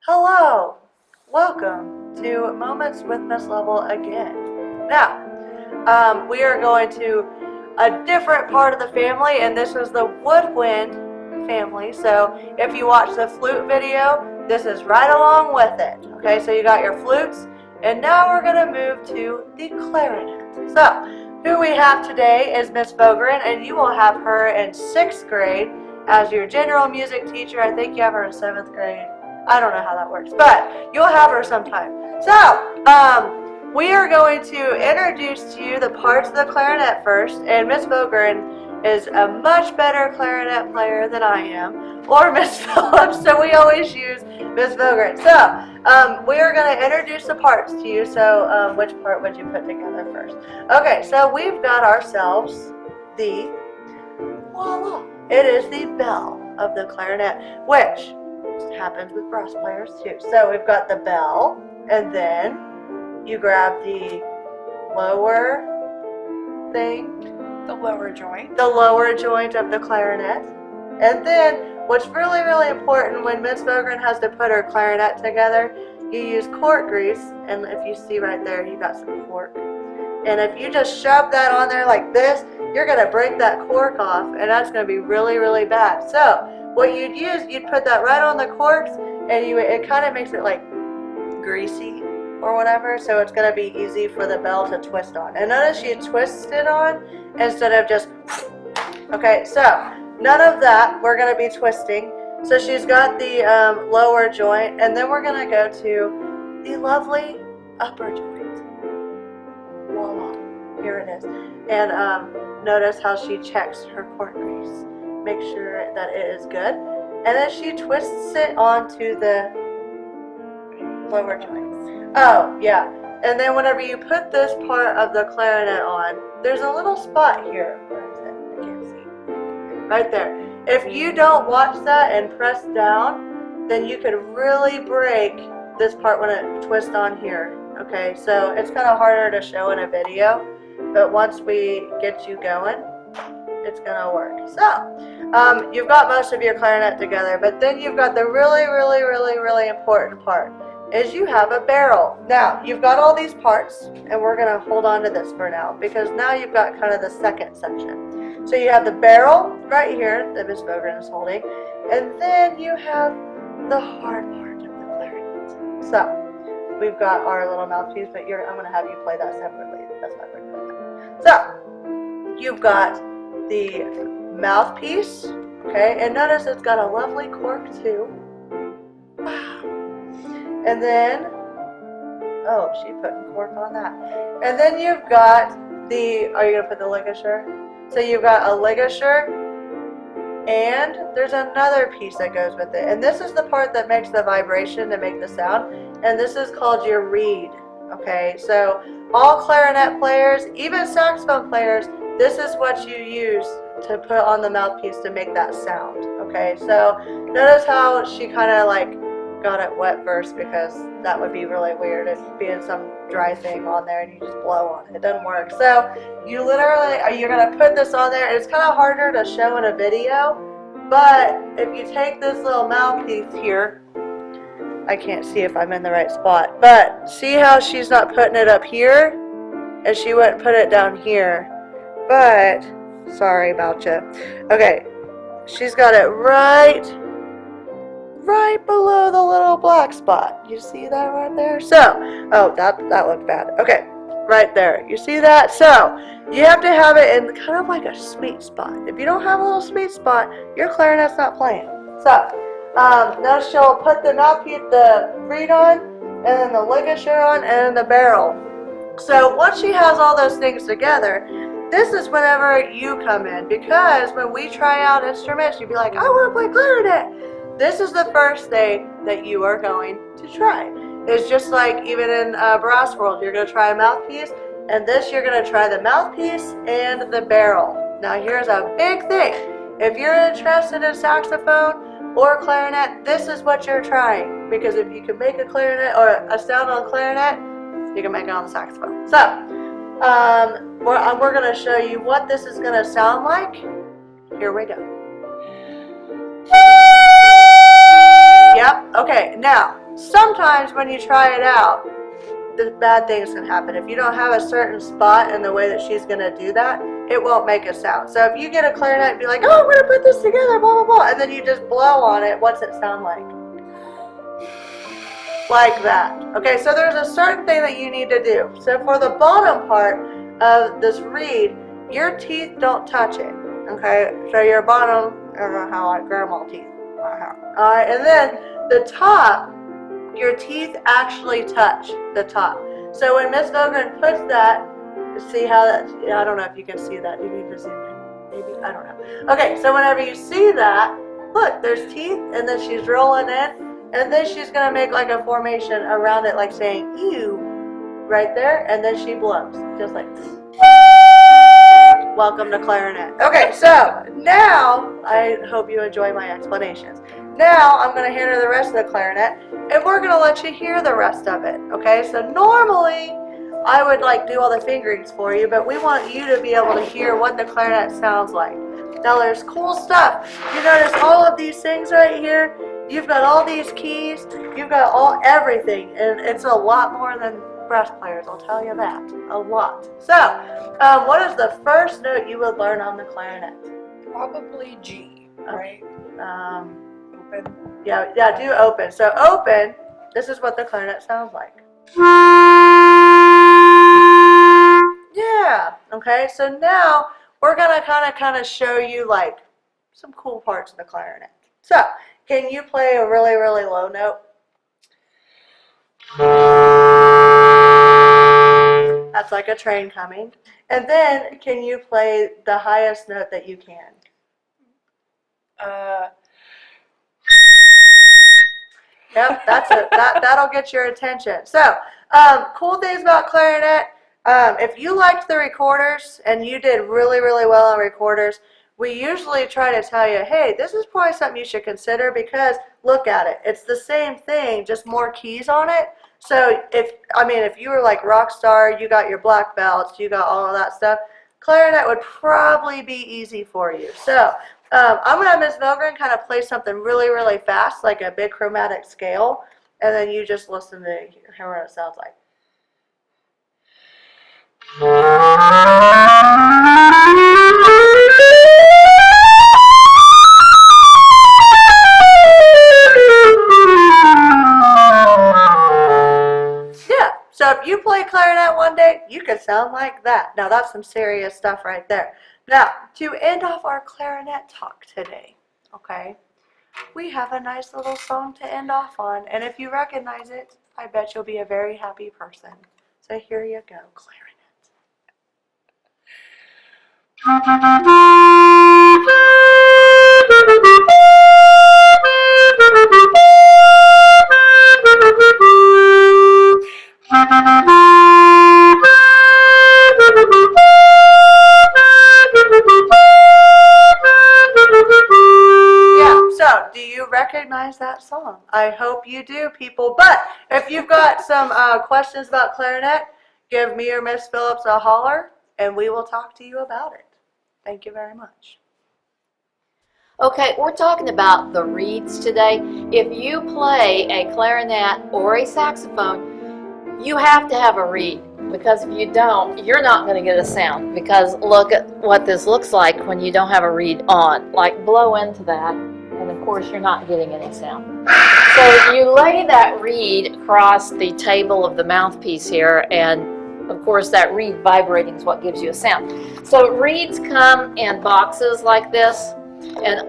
Hello, welcome to Moments with Miss Level again. Now, we are going to a different part of the family, and this is the woodwind family. So if you watch the flute video, this is right along with it. Okay, so you got your flutes, and now we're going to move to the clarinet. So who we have today is Miss Vogren, and you will have her in 6th grade as your general music teacher. I think you have her in 7th grade. I don't know how that works, but you'll have her sometime. So, we are going to introduce to you the parts of the clarinet first, and Miss Vogren is a much better clarinet player than I am, or Miss Phillips, so we always use Miss Vogren. So, we are going to introduce the parts to you, so which part would you put together first? Okay, so we've got ourselves the, voila, it is the bell of the clarinet, which happens with brass players too. So we've got the bell, and then you grab the lower thing, the lower joint of the clarinet, and then what's really, really important when Miss Vogren has to put her clarinet together, you use cork grease, and if you see right there, you got some cork. And if you just shove that on there like this, you're going to break that cork off, and that's going to be really, really bad. So what you'd use, you'd put that right on the corks, and it kind of makes it like greasy or whatever, so it's going to be easy for the bell to twist on. And notice you twist it on instead of just, okay, so none of that, we're going to be twisting. So she's got the lower joint, and then we're going to go to the lovely upper joint. Voila, here it is. And notice how she checks her cork grease. Make sure that it is good, and then she twists it onto the lower joints. Oh yeah, and then whenever you put this part of the clarinet on, there's a little spot here. Where is it? I can't see. Right there. If you don't watch that and press down, then you could really break this part when it twists on here. Okay, so it's kind of harder to show in a video, but once we get you going, it's gonna work. So, you've got most of your clarinet together, but then you've got the really, really, really, really important part, is you have a barrel. Now, you've got all these parts, and we're gonna hold on to this for now, because now you've got kind of the second section. So you have the barrel right here that Miss Vogren is holding, and then you have the hard part of the clarinet. So, we've got our little mouthpiece, but I'm gonna have you play that separately. That's not going to play that. So, you've got the mouthpiece, okay, and notice it's got a lovely cork too. Wow. And then, oh, she's putting cork on that. And then you've got the, are you going to put the ligature? So you've got a ligature, and there's another piece that goes with it. And this is the part that makes the vibration to make the sound, and this is called your reed, okay? So all clarinet players, even saxophone players, this is what you use to put on the mouthpiece to make that sound, okay? So notice how she kind of like got it wet first, because that would be really weird if being some dry thing on there and you just blow on it. It doesn't work. So you literally, you're going to put this on there. It's kind of harder to show in a video, but if you take this little mouthpiece here, I can't see if I'm in the right spot, but see how she's not putting it up here, and she wouldn't put it down here. But, sorry about you. Okay, she's got it right below the little black spot. You see that right there? So, oh, that looked bad. Okay, right there. You see that? So, you have to have it in kind of like a sweet spot. If you don't have a little sweet spot, your clarinet's not playing. So, now she'll put the mouthpiece, the reed on, and then the ligature on, and then the barrel. So, once she has all those things together, this is whenever you come in, because when we try out instruments, you'd be like, I want to play clarinet. This is the first thing that you are going to try. It's just like even in brass world, you're going to try a mouthpiece, and this you're going to try the mouthpiece and the barrel. Now here's a big thing. If you're interested in saxophone or clarinet, this is what you're trying, because if you can make a clarinet or a sound on clarinet, you can make it on the saxophone. So, we're going to show you what this is going to sound like. Here we go. Yep, okay, now, sometimes when you try it out, the bad things can happen. If you don't have a certain spot in the way that she's going to do that, it won't make a sound. So if you get a clarinet and be like, oh, I'm going to put this together, blah, blah, blah, and then you just blow on it, what's it sound like? Like that. Okay, so there's a certain thing that you need to do. So for the bottom part of this reed, your teeth don't touch it. Okay, so your bottom, I don't know how, like grandma teeth. Alright, and then the top, your teeth actually touch the top. So when Miss Vogren puts that, see how that, I don't know if you can see that. You need to zoom in. Maybe, I don't know. Okay, so whenever you see that, look, there's teeth, and then she's rolling in, and then she's going to make like a formation around it, like saying, ew, right there, and then she blows, just like, welcome to clarinet. Okay, so now, I hope you enjoy my explanations. Now, I'm going to hand her the rest of the clarinet, and we're going to let you hear the rest of it, okay? So normally, I would like do all the fingerings for you, but we want you to be able to hear what the clarinet sounds like. Now, there's cool stuff. You notice all of these things right here? You've got all these keys, you've got everything, and it's a lot more than brass players, I'll tell you that. A lot. So, what is the first note you would learn on the clarinet? Probably G, right? Open. Yeah, do open. So open, this is what the clarinet sounds like. Yeah, okay, so now we're gonna kind of show you like some cool parts of the clarinet. So, can you play a really, really low note? That's like a train coming. And then, can you play the highest note that you can? Yep, that'll get your attention. So, cool things about clarinet. If you liked the recorders and you did really, really well on recorders, we usually try to tell you, hey, this is probably something you should consider because look at it. It's the same thing, just more keys on it. So if you were like rock star, you got your black belts, you got all of that stuff, clarinet would probably be easy for you. So I'm going to have Miss Vogren kind of play something really, really fast, like a big chromatic scale, and then you just listen to hear what it sounds like. So if you play clarinet one day, you could sound like that. Now that's some serious stuff right there. Now, to end off our clarinet talk today, okay, we have a nice little song to end off on. And if you recognize it, I bet you'll be a very happy person. So here you go, clarinet. So, do you recognize that song? I hope you do, people. But if you've got some questions about clarinet, give me or Miss Phillips a holler, and we will talk to you about it. Thank you very much. Okay, we're talking about the reeds today. If you play a clarinet or a saxophone, you have to have a reed, because if you don't, you're not going to get a sound, because look at what this looks like when you don't have a reed on. Like, blow into that, and of course you're not getting any sound. So you lay that reed across the table of the mouthpiece here, and of course that reed vibrating is what gives you a sound. So reeds come in boxes like this, and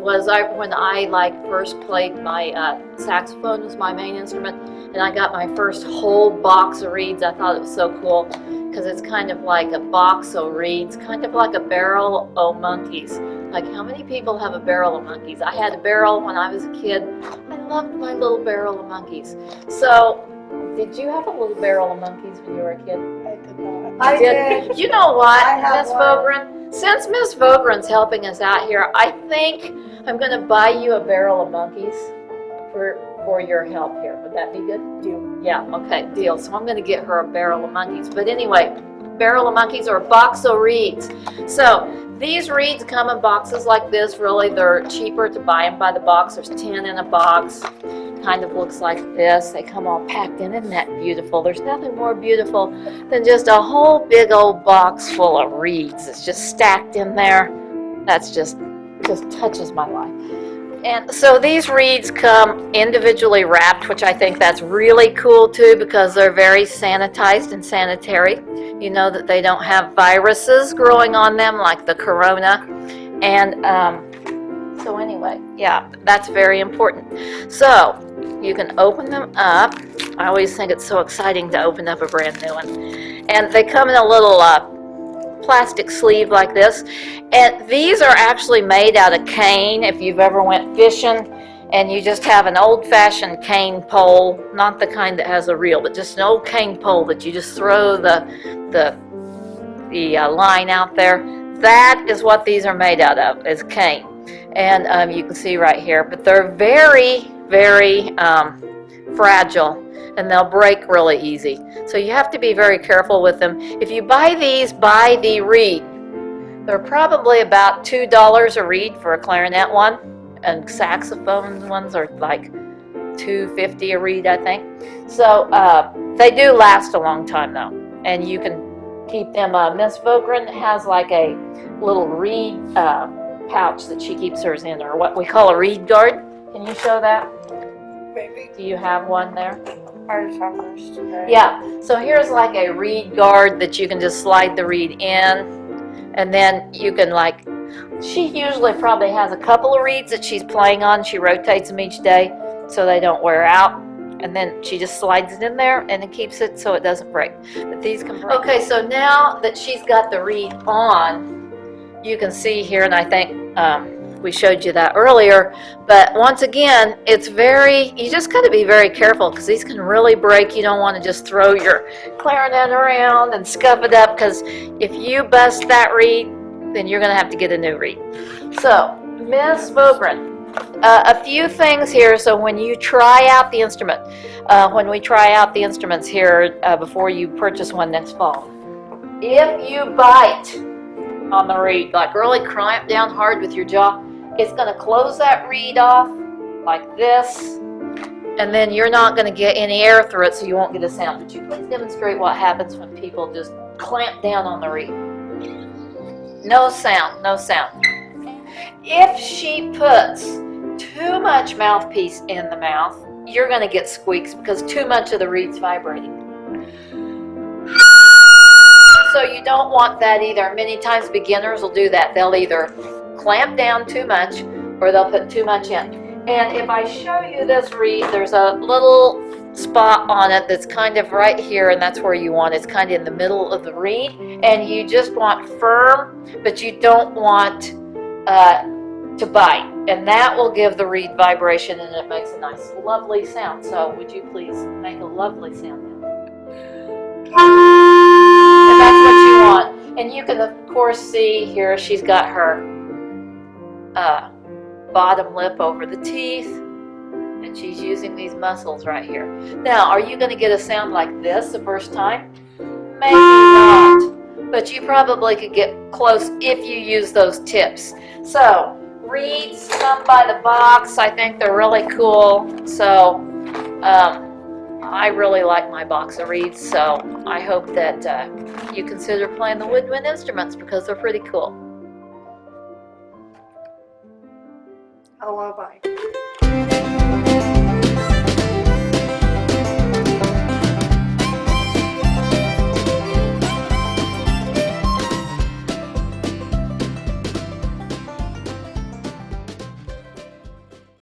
when I first played my saxophone was my main instrument, and I got my first whole box of reeds. I thought it was so cool because it's kind of like a box of reeds, kind of like a barrel of monkeys. Like, how many people have a barrel of monkeys? I had a barrel when I was a kid. I loved my little barrel of monkeys. So, did you have a little barrel of monkeys when you were a kid? I did not. I did. You know what, Miss Vogren? Since Miss Vogren's helping us out here, I think I'm going to buy you a barrel of monkeys for your help here. Would that be good? Deal. Yeah, okay, deal. So I'm going to get her a barrel of monkeys. But anyway, barrel of monkeys or a box of reeds. So these reeds come in boxes like this. Really, they're cheaper to buy them by the box. There's 10 in a box. Come kind of looks like this. They come all packed in. Isn't that beautiful? There's nothing more beautiful than just a whole big old box full of reeds. It's just stacked in there. That's just touches my life. And so these reeds come individually wrapped, which I think that's really cool too, because they're very sanitized and sanitary. You know that they don't have viruses growing on them like the corona. And so anyway, yeah, that's very important. So you can open them up. I always think it's so exciting to open up a brand new one. And they come in a little plastic sleeve like this. And these are actually made out of cane. If you've ever went fishing and you just have an old-fashioned cane pole, not the kind that has a reel, but just an old cane pole that you just throw the line out there. That is what these are made out of, is cane. And you can see right here, but they're very, very fragile, and they'll break really easy. So you have to be very careful with them. If you buy these by the reed, they're probably about $2 a reed for a clarinet one, and saxophone ones are like $2.50 a reed, I think. So they do last a long time though, and you can keep them. Miss Vogren has like a little reed pouch that she keeps hers in, or what we call a reed guard. Can you show that? Maybe. Do you have one there? I just have those today. Yeah, so here's like a reed guard that you can just slide the reed in, and then you can she usually probably has a couple of reeds that she's playing on. She rotates them each day so they don't wear out, and then she just slides it in there and it keeps it so it doesn't break. But these can break. Okay, so now that she's got the reed on, you can see here, and I think we showed you that earlier, but once again, you just got to be very careful because these can really break. You don't want to just throw your clarinet around and scuff it up, because if you bust that reed, then you're going to have to get a new reed. So, Miss Vogren, a few things here. So when you try out the instrument, when we try out the instruments here before you purchase one next fall, if you bite on the reed, like really clamp down hard with your jaw, it's going to close that reed off like this, and then you're not going to get any air through it, so you won't get a sound. Would you please demonstrate what happens when people just clamp down on the reed? No sound, no sound. If she puts too much mouthpiece in the mouth, you're going to get squeaks because too much of the reed's vibrating. So you don't want that either. Many times beginners will do that. They'll either clamp down too much or they'll put too much in. And if I show you this reed, there's a little spot on it that's kind of right here, and that's where you want it. It's kind of in the middle of the reed, and you just want firm, but you don't want to bite, and that will give the reed vibration, and it makes a nice lovely sound. So would you please make a lovely sound now? And that's what you want. And you can of course see here she's got her bottom lip over the teeth, and she's using these muscles right here. Now, are you going to get a sound like this the first time? Maybe not, but you probably could get close if you use those tips. So, reeds come by the box. I think they're really cool. So, I really like my box of reeds, so I hope that you consider playing the woodwind instruments because they're pretty cool. I love bike.